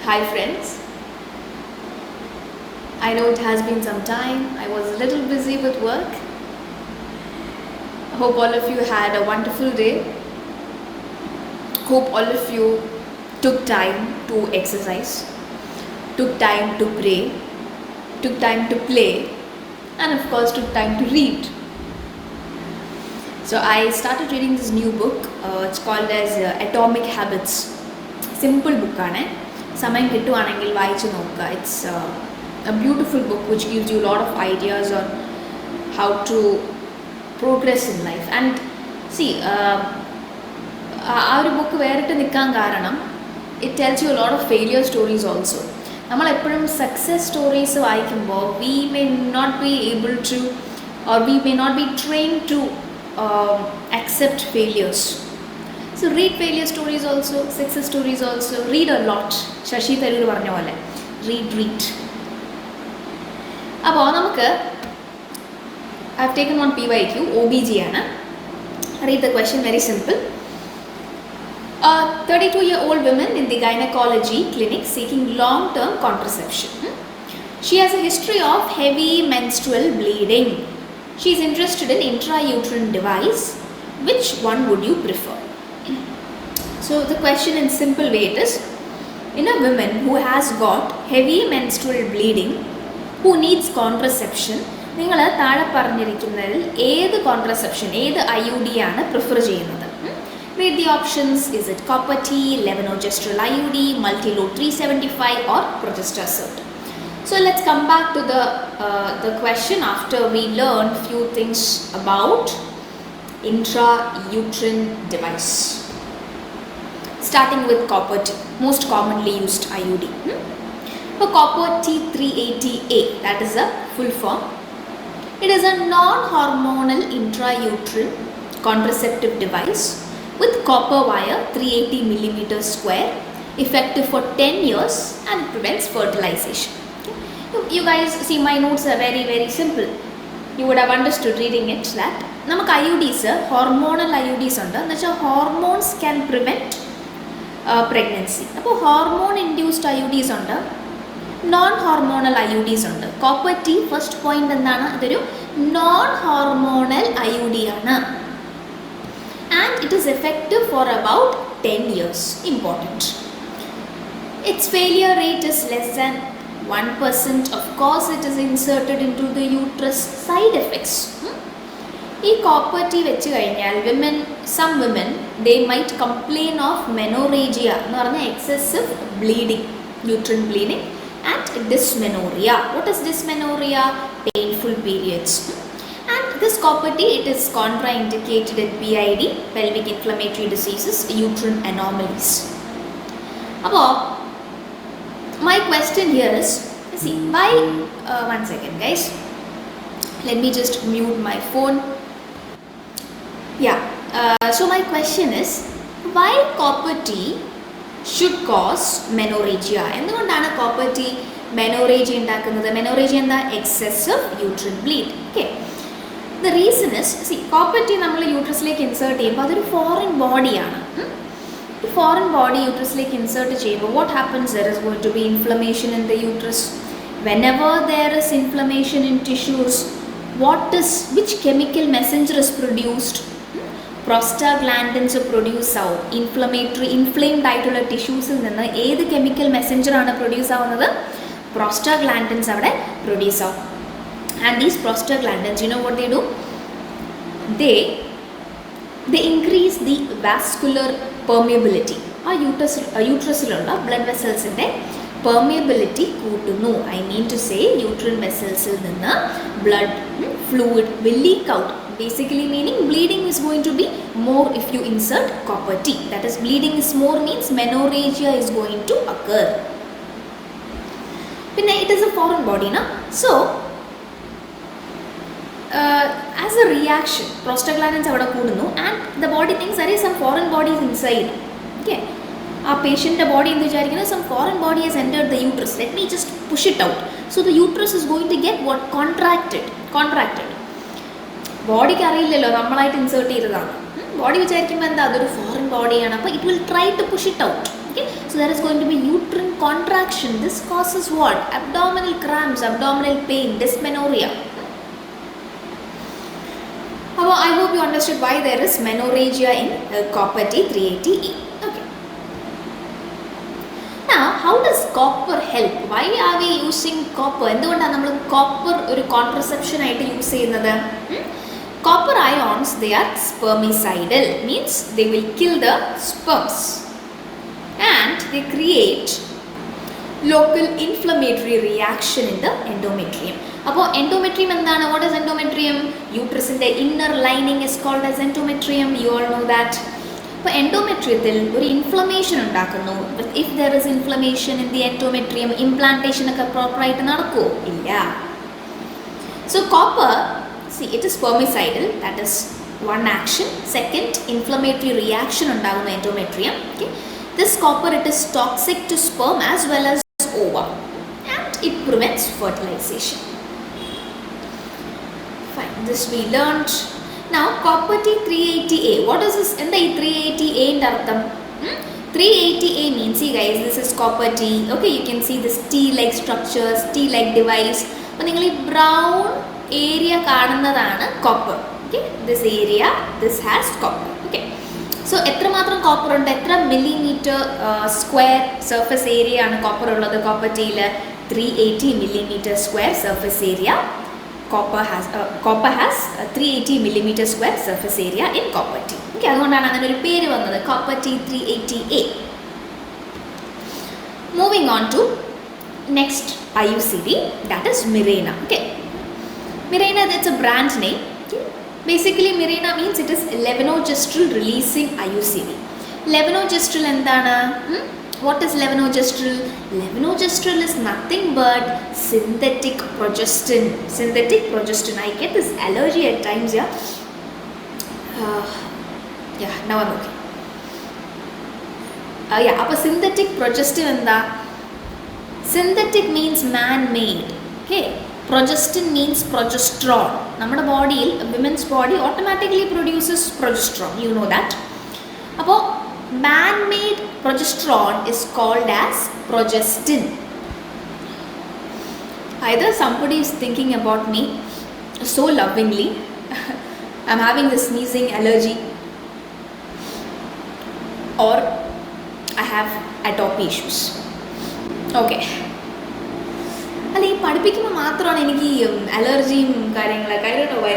Hi friends, I know it has been some time. I was a little busy with work. Hope all of you had a wonderful day. Hope all of you took time to exercise, took time to pray, took time to play, and of course took time to read. So I started reading this new book. It's called as Atomic Habits. Simple book ആണ്. സമയം കിട്ടുവാണെങ്കിൽ വായിച്ചു നോക്കുക. It's a beautiful book which gives you a lot of ideas on how to progress in life. And see, ആ ഒരു book വേറിട്ട് നിൽക്കാൻ കാരണം it tells you a lot of failure stories also. നമ്മളെപ്പോഴും സക്സസ് സ്റ്റോറീസ് വായിക്കുമ്പോൾ we may not be able to or we may not be trained to accept failures. So read failure stories also, success stories also, read a lot. Shashi Tharoor പറഞ്ഞ പോലെ read. അപ്പോൾ നമുക്ക് I have taken one PYQ, OBG ആണ്. Read the question, very simple. A 32-year-old woman in the gynecology clinic seeking long-term contraception. She has a history of heavy menstrual bleeding. She is interested in intrauterine device. Which one would you prefer? So the question in simple way it is, in a woman who has got heavy menstrual bleeding, who needs contraception, നിങ്ങൾ താഴെ പറഞ്ഞിരിക്കുന്നതിൽ ഏത് contraception, ഏത് IUD ആണ് prefer ചെയ്യുന്നത്? Read the options. Is it copper T, levonorgestrel IUD, multilode 375 or progesterone? So let's come back to the question after we learn few things about intrauterine device. Starting with copper T, most commonly used IUD. So copper T380A, that is a full form. It is a non-hormonal intrauterine contraceptive device with copper wire 380 mm square, effective for 10 years and it prevents fertilization. You guys see my notes are very simple. You would have understood reading it that നമുക്ക് IUDs, hormonal IUDs ഉണ്ട്. എന്നുവെച്ചാൽ hormones can prevent pregnancy. അപ്പോൾ hormone induced IUDs ഉണ്ട്, non-hormonal IUDs ഉണ്ട്. Copper T first point എന്താണ്? ഇതൊരു non-hormonal IUD ആണ്. And it is effective for about 10 years. Important. Its failure rate is less than 1%. Of course, it is inserted into the uterus. Side effects. ഈ copper T വെച്ച് കഴിഞ്ഞാൽ some women, they might complain of menorrhagia എന്ന് പറഞ്ഞാൽ excessive bleeding, uterine bleeding, and dysmenorrhea. What is dysmenorrhea? Painful periods. And this copper T, it is contraindicated in PID, pelvic inflammatory diseases, uterine anomalies. Now, my question here is, see, why, one second guys, let me just mute my phone. Yeah, so my question is, why copper T should cause menorrhagia? എന്തുകൊണ്ടാണ് copper T menorrhagia ഉണ്ടാക്കുന്നത്? Menorrhagia എന്താ? Excessive uterine bleed. Okay. The reason is, see, copper T നമ്മൾ യൂട്രസിലേക്ക് insert ചെയ്യുമ്പോൾ അതൊരു foreign ബോഡിയാണ്. Foreign body യൂട്രസിലേക്ക് insert ചെയ്യുമ്പോൾ what happens? There is going to be inflammation in the uterus. Whenever there is inflammation in tissues, which chemical messenger is produced? Prostaglandins produce ആവും. Inflamed ആയിട്ടുള്ള ടിഷ്യൂസിൽ നിന്ന് ഏത് chemical Messenger ആണ് produce ആവുന്നത്? Prostaglandins അവിടെ produce ആവും. And these prostaglandins, you know what they do? They increase the vascular permeability. ആ യൂട്രസിലുള്ള ബ്ലഡ് വെസൽസിൻ്റെ പെർമിയബിലിറ്റി കൂട്ടുന്നു. I mean to say, uterine വെസൽസിൽ നിന്ന് blood fluid will leak out. Basically meaning bleeding is going to be more if you insert copper T. That is, bleeding is more means menorrhagia is going to occur. Pinna it is a foreign body, na? So as a reaction, prostaglandins avada koodunu and the body thinks there is some foreign bodies inside. Okay, our patient body endu vicharikkunu some foreign body has entered the uterus, let me just push it out. So the uterus is going to get what? Contracted. ബോഡിക്ക് അറിയില്ലല്ലോ നമ്മളായിട്ട് insert ചെയ്തതാണ്. Body വിചാരിക്കുമ്പോൾ എന്താ, അതൊരു foreign ബോഡിയാണ്, അപ്പോൾ it will try to push it out. Okay, So there is going to be uterine contraction. This causes what? Abdominal cramps, abdominal pain, dysmenorrhea. I hope you understood why there is menorrhagia in copper T380E. Okay. Now, how does copper help? Why are we using copper? എന്തുകൊണ്ടാണ് നമ്മൾ copper ഒരു contraception ആയിട്ട് use ചെയ്യുന്നത്? Copper ions, they are spermicidal, means they will kill the sperms and they create local inflammatory reaction in the endometrium. അപ്പോൾ endometrium എന്താണ്? What is endometrium? Uterusന്റെ inner lining is called as endometrium. You all know that. അപ്പോൾ endometriumത്തിൽ ഒരു inflammation ഉണ്ടാക്കുന്നു. If there is inflammation in the endometrium, implantation ഒക്കെ പ്രോപ്പറായിട്ട് നടക്കുമോ? ഇല്ല. So copper, see, it is spermicidal, that is one action. Second, inflammatory reaction ഉണ്ടാകുന്ന endometrium. Okay. This copper, it is toxic to sperm as well as ova, and it prevents fertilization. Fine, this we learned. Now copper T380A, what is this? In the 380A in artham, 380A means, see guys, this is copper T. Okay, you can see this T-like structures, T-like device. അപ്പോൾ നിങ്ങൾ ഈ brown area കാണുന്നതാണ് copper. Okay, this area, this has copper. Okay. So എത്രമാത്രം copper ഉണ്ട്? എത്ര millimetre square surface area ആണ് copper ഉള്ളത് copper ടീയിൽ? 380 millimeter square surface area. Copper has 380 millimeter square surface area in copper tea. Okay, അതുകൊണ്ടാണ് അങ്ങനെ ഒരു പേര് വന്നത്, copper T380A. Moving on to next IUCD, that is Mirena. Okay, Mirena, that's a brand name. Basically, Mirena means it is levonorgestrel releasing IUCD. Levonorgestrel endana? What is levonorgestrel? Levonorgestrel is nothing but synthetic progestin. Synthetic progestin. I get this allergy at times, yeah. Yeah, now I'm okay. Yeah, appa synthetic progestin endha? Synthetic means man-made. Okay. Progestin means progesterone. നമ്മുടെ ബോഡിയിൽ, women's body automatically produces progesterone, you know that. അപ്പോൾ man made progesterone is called as progestin. Either somebody is thinking about me so lovingly, I'm having this sneezing allergy, or I have atopy issues. Okay. അല്ല, ഈ പഠിപ്പിക്കുമ്പോൾ മാത്രമാണ് എനിക്ക് ഈ അലർജിയും കാര്യങ്ങളൊക്കെ. I don't know why.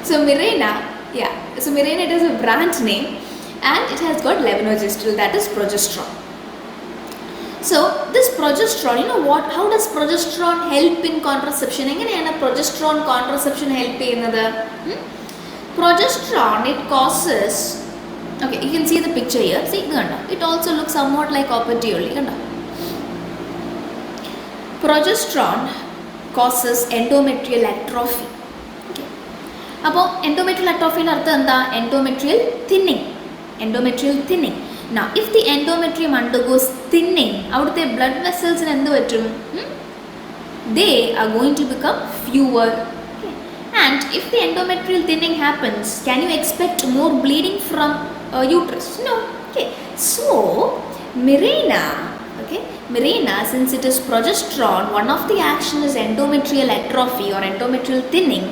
So Mirena, yeah. So Mirena, it is a brand name and it has got levonorgestrel, that is progesterone. So this progesterone, you know what? How does progesterone help in contraception? എങ്ങനെയാണ് progesterone contraception help ചെയ്യുന്നത്? Progesterone, it causes, okay, you can see the picture here. See, ഇത് കണ്ടോ? It also looks somewhat like copper T only, കണ്ടോ? Progesterone causes endometrial atrophy. Okay. അപ്പോൾ endometrial atrophy ന്റെ അർത്ഥം എന്താ? Endometrial thinning. Endometrial thinning. Now, if the endometrium undergoes thinning, അവിടുത്തെ blood vessels ന് എന്ത് പറ്റും? They are going to become fewer. Okay. And if the endometrial thinning happens, can you expect more bleeding from uterus? No. Okay. So, Mirena, okay, Mirena, since it is progesterone, one of the action is endometrial atrophy or endometrial thinning.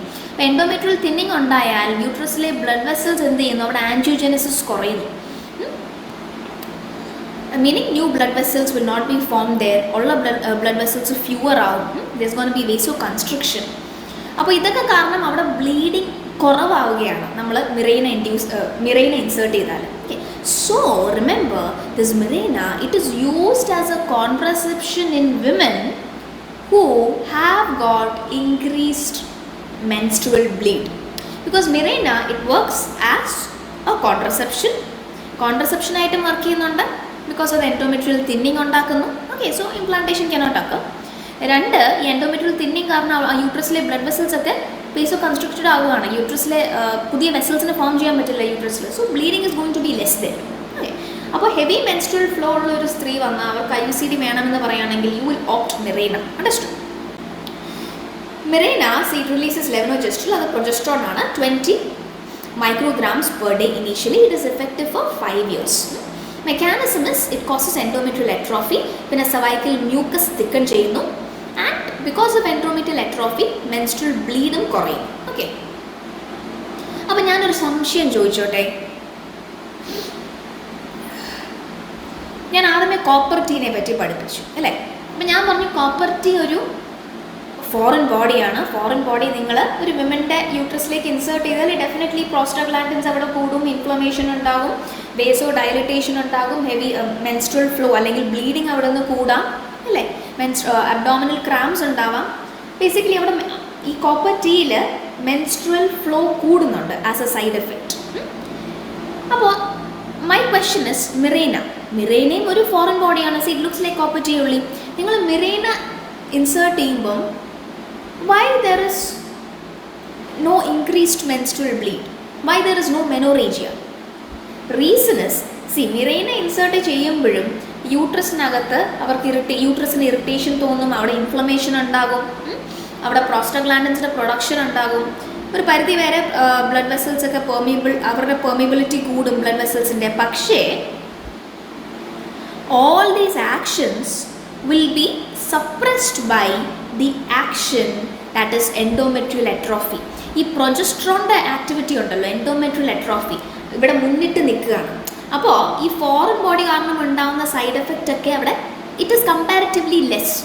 Endometrial thinning ഉണ്ടായാൽ യൂട്രസിലെ blood vessels എന്ത് ചെയ്യുന്നു? അവിടെ ആൻജിയോജെനസിസ് കുറയുന്നു. Meaning new blood vessels will not be formed there. ഉള്ള blood vessels fewer ആവും. There's going to be vasoconstriction. അപ്പോൾ ഇതൊക്കെ കാരണം അവിടെ ബ്ലീഡിങ് കുറവാവുകയാണ് നമ്മൾ മിറേന ഇൻസേർട്ട് ചെയ്താൽ. Okay. So remember, this Mirena, it is used as a contraception in women who have got increased menstrual bleed. Because Mirena, it works as a contraception ആയിട്ട് work ചെയ്യുന്നുണ്ട്. Because of the endometrial thinning ഉണ്ടാക്കുന്നു. Okay, so implantation cannot occur. രണ്ട്, ഈ endometrial thinning കാരണം യൂട്രസിലെ blood vessels ഒക്കെ പേസോ constructed ആവുകയാണ്. യൂട്രസിലെ പുതിയ വെസൽസിനെ form ചെയ്യാൻ പറ്റില്ല യൂട്രസിൽ. So bleeding is going to be less there. Okay, അപ്പോൾ ഹെവി മെൻസ്ട്രൽ ഫ്ലോ ഉള്ള ഒരു സ്ത്രീ വന്നാൽ അവർക്ക് IUCD വേണമെന്ന് പറയുകയാണെങ്കിൽ you will opt Mirena. Understood? Mirena, it releases levonorgestrel, അത് പ്രൊജസ്ട്രോൺ ആണ്. 20 micrograms per day initially. It is effective for 5 years. Mechanism is it causes endometrial atrophy, പിന്നെ cervical mucus thicken ചെയ്യുന്നു, and because of endometrial atrophy menstrual bleed കുറയും. Okay, അപ്പം ഞാനൊരു സംശയം ചോദിച്ചോട്ടെ. ഞാൻ ആദ്യമേ കോപ്പർ ടീനെ പറ്റി പഠിപ്പിച്ചു അല്ലേ. അപ്പം ഞാൻ പറഞ്ഞു കോപ്പർ ടീ ഒരു ഫോറിൻ ബോഡിയാണ്. ഫോറിൻ ബോഡി നിങ്ങൾ ഒരു വിമൻ്റെ യൂട്രസിലേക്ക് ഇൻസേർട്ട് ചെയ്താൽ ഡെഫിനറ്റ്ലി പ്രോസ്റ്റാഗ്ലാൻഡിൻസ് അവിടെ കൂടും, ഇൻഫ്ലമേഷൻ ഉണ്ടാകും, വേസോ ഡയലറ്റേഷൻ ഉണ്ടാകും, ഹെവി മെൻസ്ട്രൽ ഫ്ലോ അല്ലെങ്കിൽ ബ്ലീഡിങ് അവിടെ നിന്ന് കൂടാം അല്ലേ, അബ്ഡോമിനൽ ക്രാംസ് ഉണ്ടാവാം. ബേസിക്കലി അവിടെ ഈ കോപ്പർ ടീയിൽ മെൻസ്ട്രൽ ഫ്ലോ കൂടുന്നുണ്ട് ആസ് എ സൈഡ് എഫക്റ്റ്. അപ്പോൾ മൈ ക്വസ്റ്റ്യൻ ഇസ് മിറേനയും ഒരു ഫോറിൻ ബോഡിയാണ്. See it looks like copper T ഉള്ളി. നിങ്ങൾ മിറേന ഇൻസേർട്ട് ചെയ്യുമ്പം why there is no increased menstrual bleed, why there is no menorrhagia? Reason is, see, Mirena insert ചെയ്യുമ്പോഴും യൂട്രസിനകത്ത് അവർക്ക് യൂട്രസിന് ഇറിറ്റേഷൻ തോന്നും, അവിടെ ഇൻഫ്ലമേഷൻ ഉണ്ടാകും, അവിടെ പ്രോസ്റ്റാഗ്ലാൻഡിൻസിൻ്റെ പ്രൊഡക്ഷൻ ഉണ്ടാകും, ഒരു പരിധി വരെ ബ്ലഡ് വെസൽസ് ഒക്കെ അവരുടെ പെർമിബിലിറ്റി കൂടും ബ്ലഡ് വെസൽസിൻ്റെ. പക്ഷേ all these actions will be suppressed by the action that is endometrial atrophy. ഈ പ്രൊജസ്ട്രോണിൻ്റെ ആക്ടിവിറ്റി ഉണ്ടല്ലോ, എൻഡോമെട്രിയൽ അട്രോഫി ഇവിടെ മുന്നിട്ട് നിൽക്കുകയാണ്. അപ്പോൾ ഈ ഫോറിൻ ബോഡി കാരണം ഉണ്ടാകുന്ന സൈഡ് എഫക്റ്റ് ഒക്കെ അവിടെ it is comparatively less.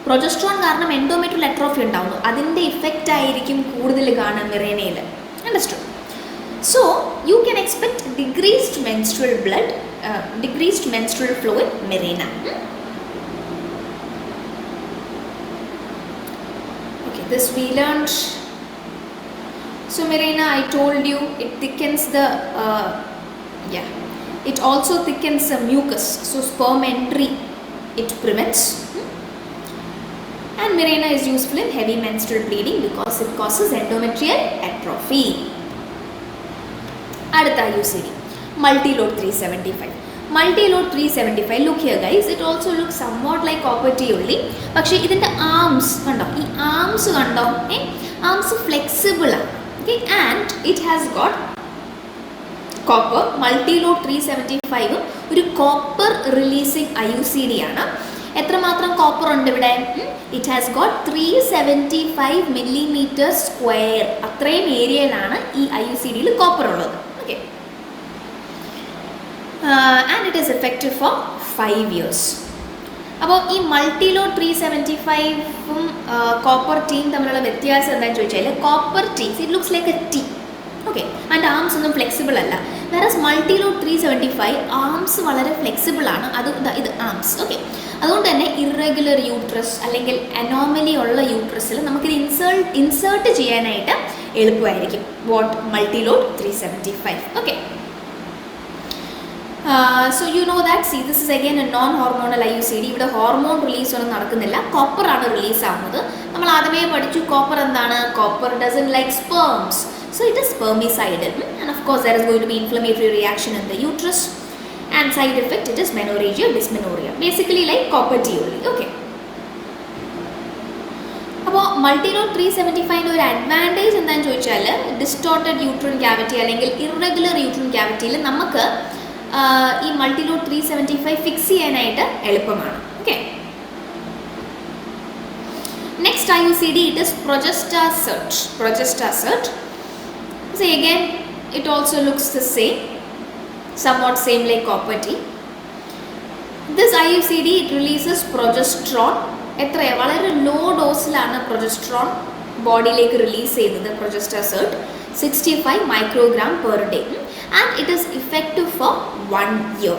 Progesterone കാരണം എൻഡോമെട്രിയൽ അട്രോഫി ഉണ്ടാകുന്നു, അതിൻ്റെ ഇഫക്റ്റ് ആയിരിക്കും കൂടുതൽ കാണുക മിറേനയിൽ. Understood? So you can expect decreased menstrual flow in Mirena. Okay, this we learned. So Mirena, I told you, it thickens the it also thickens the mucus, so sperm entry it prevents. And Mirena is useful in heavy menstrual bleeding because it causes endometrial atrophy. അടുത്ത UCD, multi-load 375. Multi-load 375, look here guys, it also looks somewhat like copper T only. പക്ഷേ ഇതിൻ്റെ arms കണ്ടോ, ഈ arms കണ്ടോ, arms flexible ആണ്. Okay, and it has got copper. Multi-load 375 ഒരു copper releasing IUCD ആണ്. എത്രമാത്രം കോപ്പർ ഉണ്ട് ഇവിടെ? It has got 375 millimeter square. അത്രയും ഏരിയയിലാണ് ഈ IUCDയിൽ കോപ്പർ ഉള്ളത്. Okay, and it is effective four 5 years. അപ്പോൾ ഈ മൾട്ടി-ലോഡ് 375ഉം കോപ്പർ ടീയും തമ്മിലുള്ള വ്യത്യാസം എന്താണെന്ന് ചോദിച്ചാൽ, copper T it looks like a T. Okay, അതിൻ്റെ ആംസ് ഒന്നും ഫ്ലെക്സിബിൾ അല്ല. വേറസ് മൾട്ടി-ലോഡ് 375 ആംസ് വളരെ ഫ്ലെക്സിബിൾ ആണ്. ഇത് ആംസ്. ഓക്കെ, അതുകൊണ്ട് തന്നെ ഇറഗുലർ യൂട്രസ് അല്ലെങ്കിൽ അനോമലി ഉള്ള യൂട്രസിൽ നമുക്കിത് ഇൻസേർട്ട് ചെയ്യാനായിട്ട് എളുപ്പമായിരിക്കും. What multi-load 375. Okay, so you know that, see, this is again a non-hormonal IUCD. ഇവിടെ ഹോർമോൺ റിലീസ് ഒന്നും നടക്കുന്നില്ല, കോപ്പർ ആണ് റിലീസ് ആവുന്നത്. നമ്മൾ ആദ്യമേ പഠിച്ചു കോപ്പർ എന്താണ്, copper doesn't like sperms, so it is spermicidal, and of course there is going to be inflammatory reaction in the uterus, and side effect it is menorrhagia, dysmenorrhea, basically like copper T only. Okay, അപ്പോൾ multiload 375 ഒരു advantage എന്താണെന്ന് ചോദിച്ചാൽ, distorted uterine cavity അല്ലെങ്കിൽ irregular uterine ക്യാവിറ്റിയിൽ നമുക്ക് ഈ multiload 375 fix ചെയ്യാനായിട്ട് എളുപ്പമാണ്. Okay, next IUCD, it is progestasert. So again it also looks the same, somewhat same like copper T. This IUCD it releases progesterone. എത്രയാ, വളരെ ലോ ഡോസിലാണ് പ്രൊജസ്ട്രോൺ ബോഡിയിലേക്ക് റിലീസ് ചെയ്യുന്നത് പ്രൊജസ്റ്റാസെർട്ട്, 65 microgram per day, and it is effective for 1 year.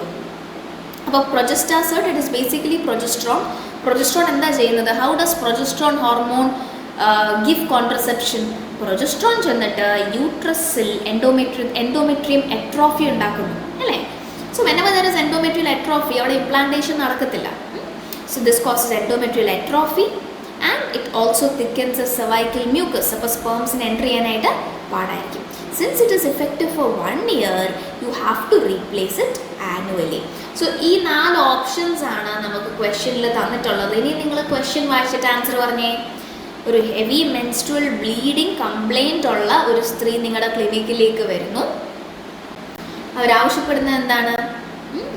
അപ്പോൾ പ്രൊജസ്റ്റാസെർട്ട് it is basically progesterone എന്താ ചെയ്യുന്നത്, how does progesterone hormone give contraception? Progesterone ചെന്നിട്ട് യൂട്രസിൽ endometrium atrophy ഉണ്ടാക്കുന്നു അല്ലേ. So whenever there is endometrial atrophy, അവിടെ implantation നടക്കത്തില്ല. So this causes endometrial atrophy, and it also thickens the cervical mucus. അപ്പോൾ spermsന് enter ചെയ്യാനായിട്ട് പാടായിരിക്കും. Since it is effective for 1 year, you have to replace it annually. So ഈ 4 options ആണ് നമുക്ക് ക്വസ്റ്റ്യനിൽ തന്നിട്ടുള്ളത്. ഇനി നിങ്ങൾ ക്വസ്റ്റ്യൻ വായിച്ചിട്ട് ആൻസർ പറഞ്ഞേ. ഒരു ഹെവി മെൻസ്ട്രുവൽ ബ്ലീഡിങ് കംപ്ലൈൻ്റ് ഉള്ള ഒരു സ്ത്രീ നിങ്ങളുടെ ക്ലിനിക്കിലേക്ക് വരുന്നു. അവരാവശ്യപ്പെടുന്നത് എന്താണ്?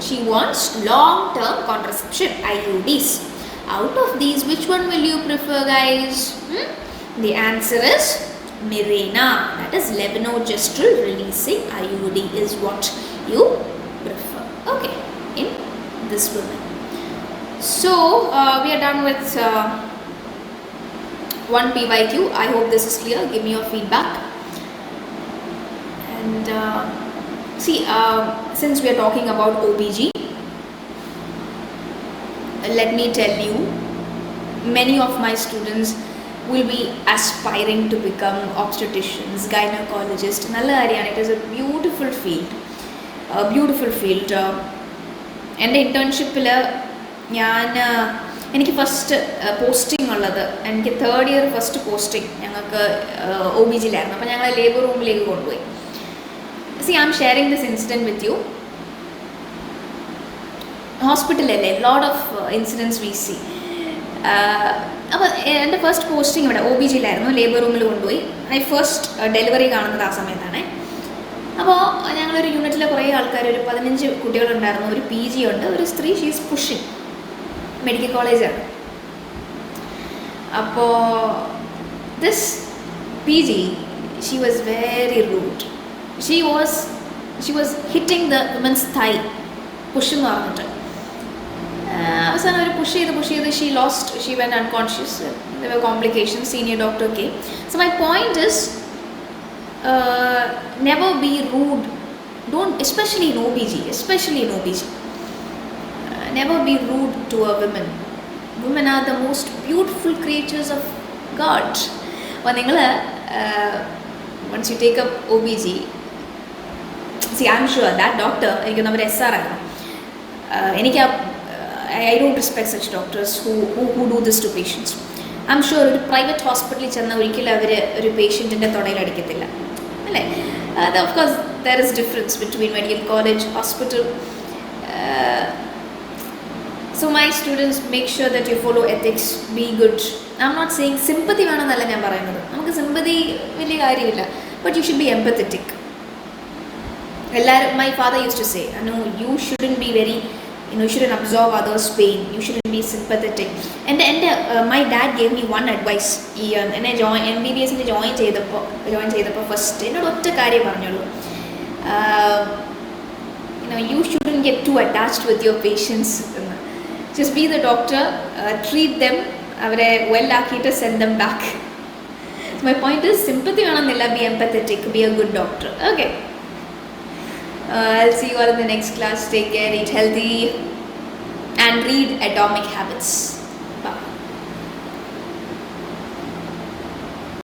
She wants long term contraception, IUDs. Out of these, which one will you prefer, guys? The answer is Mirena. That is levonorgestrel releasing IUD is what you prefer. Okay, in this woman. So we are done with one PYQ. I hope this is clear. Give me your feedback. And see, since we are talking about OBG, let me tell you, many of my students will be aspiring to become obstetricians, gynecologists. Nalla kariyana, it is a beautiful field. എൻ്റെ ഇൻറ്റേൺഷിപ്പിൽ എനിക്ക് first posting ഉള്ളത്, എനിക്ക് 3rd year first posting ഞങ്ങൾക്ക് OBG യിലായിരുന്നു. അപ്പോൾ ഞങ്ങൾ labour റൂമിലേക്ക് കൊണ്ടുപോയി. See, I'm sharing this incident with you. ഹോസ്പിറ്റലല്ലേ, lot of incidence we see. അപ്പോൾ എൻ്റെ ഫസ്റ്റ് പോസ്റ്റിംഗ് ഇവിടെ OBG യിലായിരുന്നു, ലേബർ റൂമിൽ കൊണ്ടുപോയി. ഫസ്റ്റ് ഡെലിവറി കാണുന്നത് ആ സമയത്താണ്. അപ്പോൾ ഞങ്ങളൊരു യൂണിറ്റിലെ കുറേ ആൾക്കാർ, ഒരു 15 കുട്ടികളുണ്ടായിരുന്നു. ഒരു PG ഉണ്ട്, ഒരു സ്ത്രീ, ഷീസ് പുഷിങ്, മെഡിക്കൽ കോളേജാണ്. അപ്പോൾ this PG, she was very rude. She was hitting the woman's thigh, push എന്ന് പറഞ്ഞിട്ട്. അവസാനം അവർ പുഷ് ചെയ്ത് she went unconscious. There were complications. Senior doctor came. So my point is, never be rude. Don't, especially in OBG, never be rude to a woman. Women are the most beautiful creatures of God. അപ്പോൾ നിങ്ങൾ once you take up OBG, see, I'm sure that doctor, എനിക്ക് നമ്മുടെ SR ആണ്. എനിക്ക് I don't respect such doctors who do this to patients. I'm sure ഒരു private ഹോസ്പിറ്റലിൽ ചെന്ന ഒരിക്കലും അവർ ഒരു പേഷ്യൻറ്റിൻ്റെ തൊടയിലടിക്കത്തില്ല, അല്ലേ? Of course there is difference between medical college, hospital. So my students, make sure that you follow ethics, be good. I'm not saying sympathy വേണമെന്നല്ല ഞാൻ പറയുന്നത്, നമുക്ക് sympathy വലിയ കാര്യമില്ല, but you should be empathetic. My father used to say, no, you shouldn't be very, you shouldn't absorb others' pain, you shouldn't be sympathetic. And my dad gave me one advice. എന്നെ MBBS join ചെയ്തപ്പോൾ first എന്നോട് ഒറ്റ കാര്യം പറഞ്ഞുള്ളൂ, you shouldn't get too attached with your patients. Just be the doctor, treat them, അവരെ well ആക്കിയിട്ട് send them back. So my point is, sympathy വേണമെന്നില്ല, be empathetic, be a good doctor. Okay. I'll see you all in the next class. Take care, eat healthy, and read Atomic Habits.